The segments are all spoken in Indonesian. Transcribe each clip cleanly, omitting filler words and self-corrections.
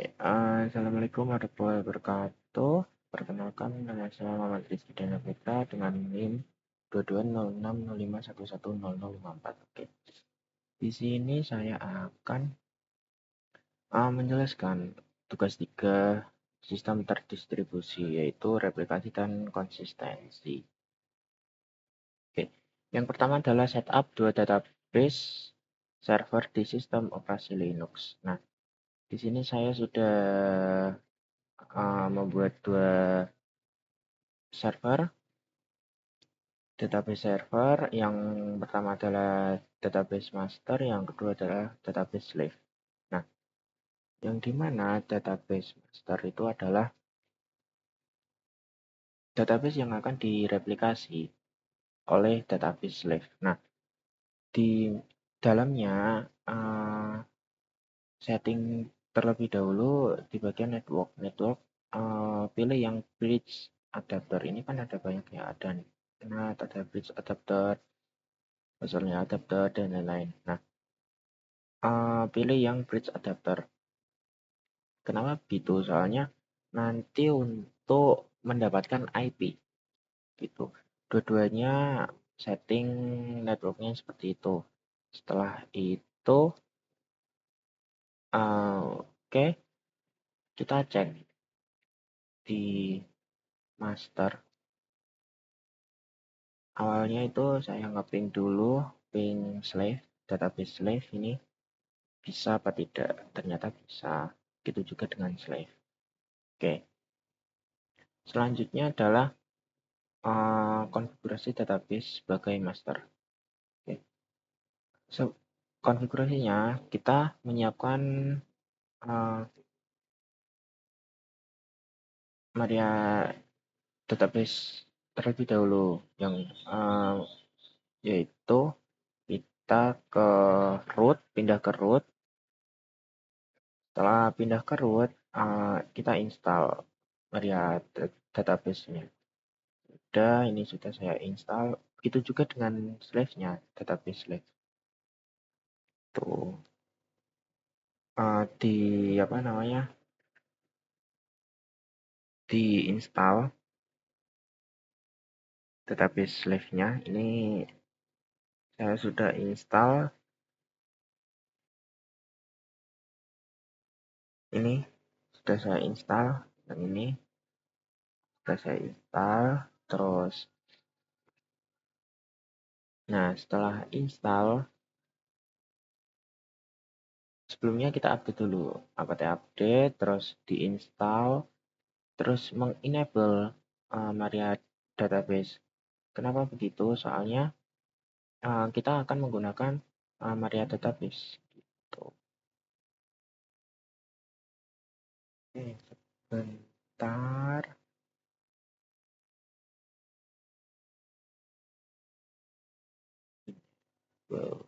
Assalamualaikum warahmatullahi wabarakatuh. Perkenalkan, nama saya Muhammad Rizky Dana Putra dengan NIM 220605110054. Oke. Di sini saya akan menjelaskan tugas 3 sistem terdistribusi, yaitu replikasi dan konsistensi. Oke. Yang pertama adalah setup 2 database server di sistem operasi Linux. Nah, di sini saya sudah membuat 2 server, database server. Yang pertama adalah database master, yang kedua adalah database slave. Nah, yang dimana database master itu adalah database yang akan direplikasi oleh database slave. Nah, di dalamnya setting terlebih dahulu di bagian network. Pilih yang bridge adapter. Ini kan ada banyak ya, ada bridge adapter, pasalnya adapter, dan lain-lain. Nah, pilih yang bridge adapter. Kenapa begitu? Soalnya nanti untuk mendapatkan IP gitu. Dua-duanya setting networknya seperti itu. Setelah itu, oke, kita cek di master. Awalnya itu saya nge-ping dulu, ping slave, database slave ini bisa apa tidak? Ternyata bisa. Gitu juga dengan slave. Oke. Selanjutnya adalah konfigurasi database sebagai master. Oke. Konfigurasinya kita menyiapkan Maria database terlebih dahulu, yang yaitu kita ke root, pindah ke root. Setelah pindah ke root, kita install Maria database-nya. Ini sudah saya install. Itu juga dengan slave-nya, database slave. Tuh, di apa namanya? Di install database slave-nya. Ini saya sudah install. Ini sudah saya install, dan ini sudah saya install. Terus, nah setelah install, sebelumnya kita update dulu. Update, terus diinstal, terus mengenable Maria database. Kenapa begitu? Soalnya kita akan menggunakan Maria database. Gitu. Oke, sebentar. Wow.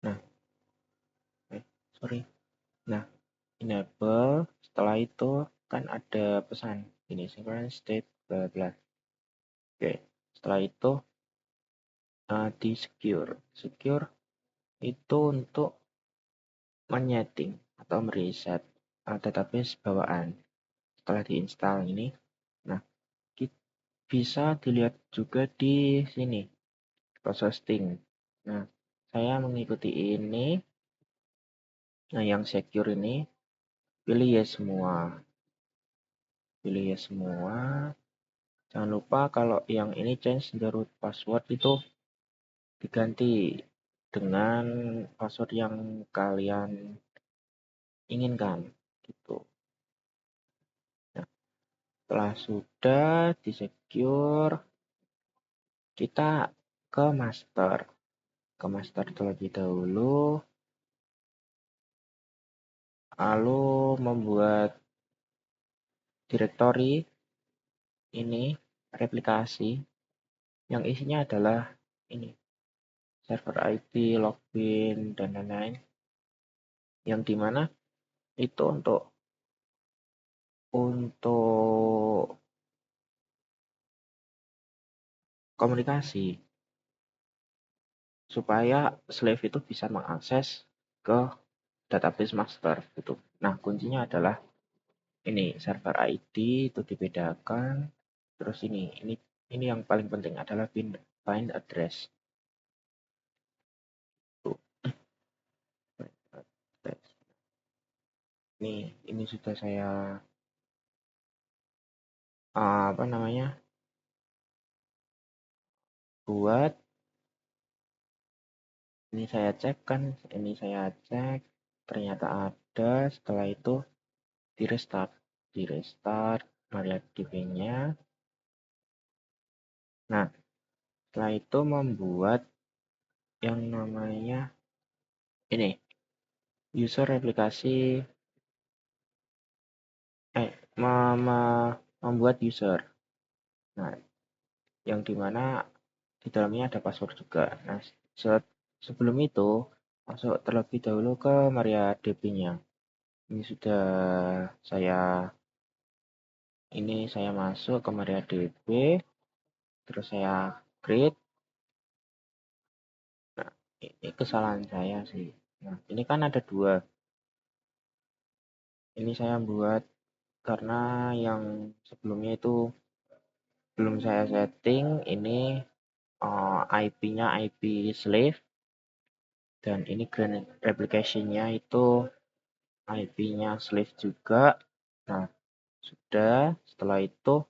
Nah, sorry. Nah, enable. Setelah itu kan ada pesan ini synchronous state bla bla. Oke, setelah itu di secure itu untuk menyeting atau mereset database bawaan. Setelah diinstal ini, nah bisa dilihat juga di sini processing. Nah, saya mengikuti ini. Nah, yang secure ini pilih yes semua. Pilih yes semua. Jangan lupa kalau yang ini change the root password itu diganti dengan password yang kalian inginkan gitu. Nah, setelah sudah di secure, kita ke master terlebih dahulu, lalu membuat directory ini replikasi yang isinya adalah ini server IP, login, dan lain-lain, yang dimana itu untuk komunikasi supaya slave itu bisa mengakses ke database master gitu. Nah, kuncinya adalah ini server ID itu dibedakan. Terus ini yang paling penting adalah bind address. Tuh, bind address. Ini sudah saya apa namanya buat. Ini saya cek kan, ini saya cek ternyata ada. Setelah itu di restart MariaDB-nya. Nah, setelah itu membuat yang namanya ini user replikasi membuat user. Nah, yang dimana di dalamnya ada password juga. Nah, sebelum itu masuk terlebih dahulu ke MariaDB-nya. Ini sudah saya masuk ke MariaDB, terus saya create. Nah, ini kesalahan saya sih. Nah, ini kan ada dua. Ini saya buat karena yang sebelumnya itu belum saya setting. Ini IP-nya IP slave, dan ini grand replication-nya itu IP-nya slave juga. Nah, sudah. Setelah itu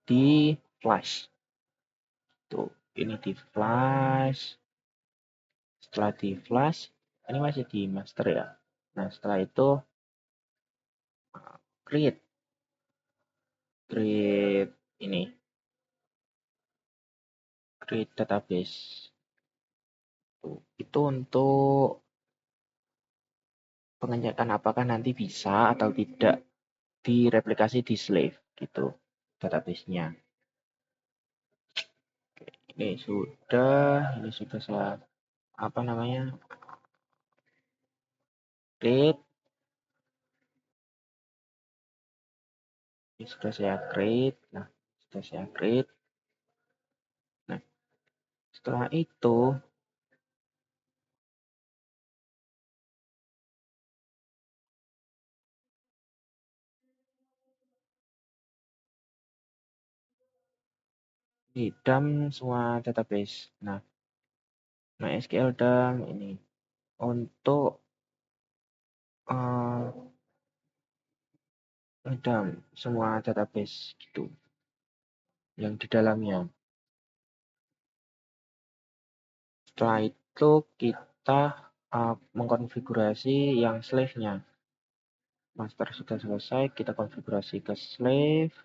di flash. Tuh, ini di flash. Setelah di flash, ini masih di master ya. Nah, setelah itu create ini create database. Tuh, itu untuk pengecekan apakah nanti bisa atau tidak direplikasi di slave gitu database-nya. Ini sudah saya apa namanya create. Ini sudah saya create. Nah, sudah saya create. Nah, setelah itu di dump semua database. Nah, MySQL dump ini untuk ngedump semua database gitu yang di dalamnya. Setelah itu kita mengkonfigurasi yang slave-nya. Master sudah selesai, kita konfigurasi ke slave.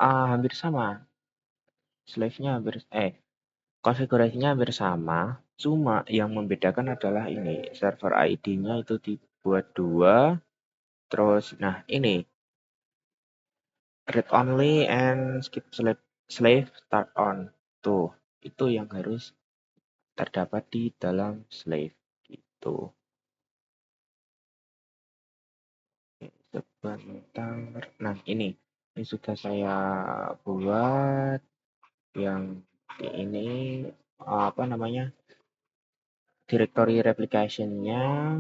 Hampir sama. Slave-nya konfigurasinya hampir sama, cuma yang membedakan adalah ini server ID-nya itu dibuat 2. Terus nah ini read only and skip slave start on. Tuh, itu yang harus terdapat di dalam slave gitu. Sebentar. Nah, ini sudah saya buat yang ini apa namanya? Directory replication-nya.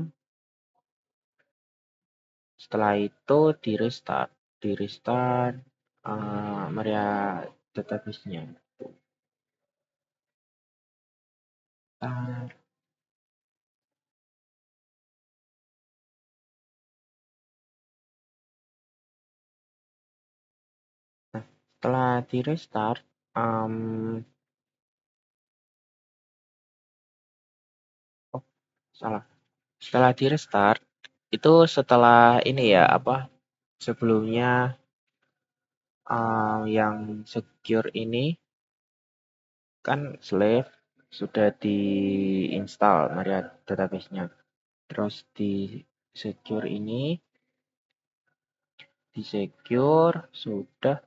Setelah itu di restart Maria database-nya. Nah, setelah di restart, salah. Setelah di restart, itu setelah ini ya apa? Sebelumnya yang secure ini kan slave sudah diinstal Maria database-nya. Terus di secure ini di secure sudah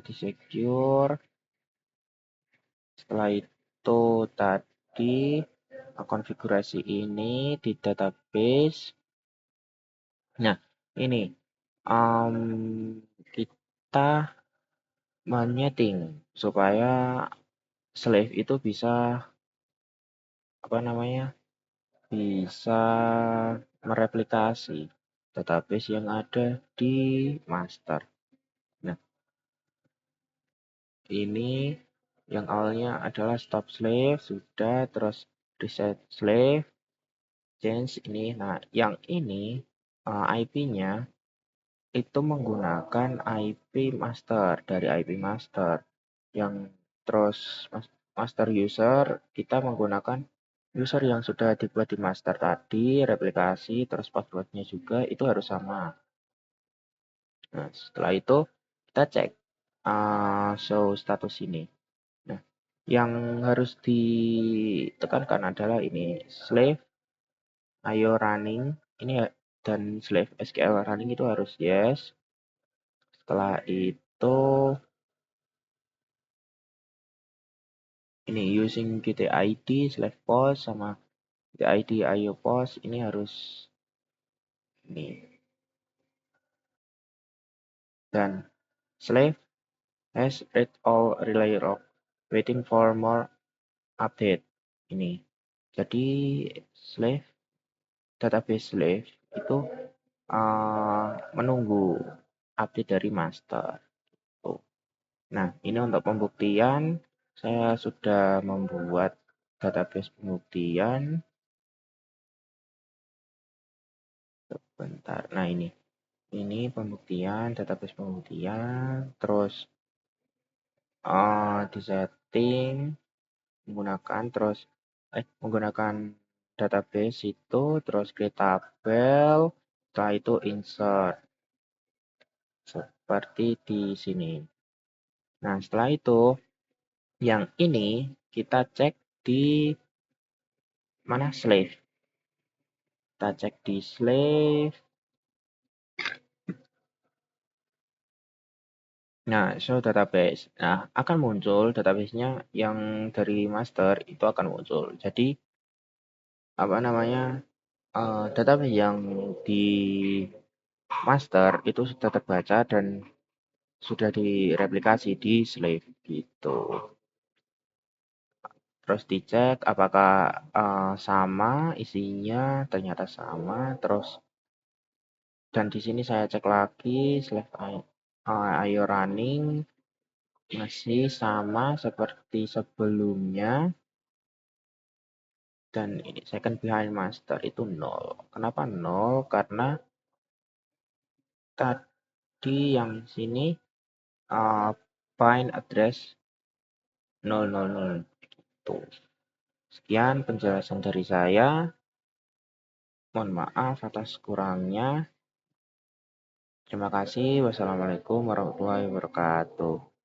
di secure. Setelah itu tadi konfigurasi ini di database. Nah, ini kita menyeting supaya slave itu bisa bisa mereplikasi database yang ada di master. Nah, ini yang awalnya adalah stop slave sudah, terus reset slave, change ini. Nah, yang ini IP-nya itu menggunakan IP master, dari IP master yang terus master user kita menggunakan user yang sudah dibuat di master tadi, replikasi, terus passwordnya juga itu harus sama. Nah, setelah itu kita cek show status ini. Nah, yang harus ditekankan adalah ini slave IO running ini ya, dan slave SQL running itu harus yes. Setelah itu ini using GTID slave post sama GTID IO post ini harus ini, dan slave has read all relay log waiting for more update ini. Jadi slave database slave itu menunggu update dari master. Oh. Nah, ini untuk pembuktian saya sudah membuat database pembuktian. Sebentar. Nah, ini pembuktian, database pembuktian, terus di setting menggunakan database itu, terus create tabel, setelah itu insert seperti di sini. Nah, setelah itu yang ini kita cek di mana slave. Kita cek di slave. Nah, show database. Nah, akan muncul database-nya yang dari master itu akan muncul. Jadi database yang di master itu sudah terbaca dan sudah direplikasi di slave gitu. Terus dicek apakah sama isinya, ternyata sama. Terus dan di sini saya cek lagi slave IO running masih sama seperti sebelumnya. Dan ini second behind master itu 0. Kenapa 0? Karena tadi yang sini bind address 000 itu. Sekian penjelasan dari saya. Mohon maaf atas kurangnya. Terima kasih. Wassalamualaikum warahmatullahi wabarakatuh.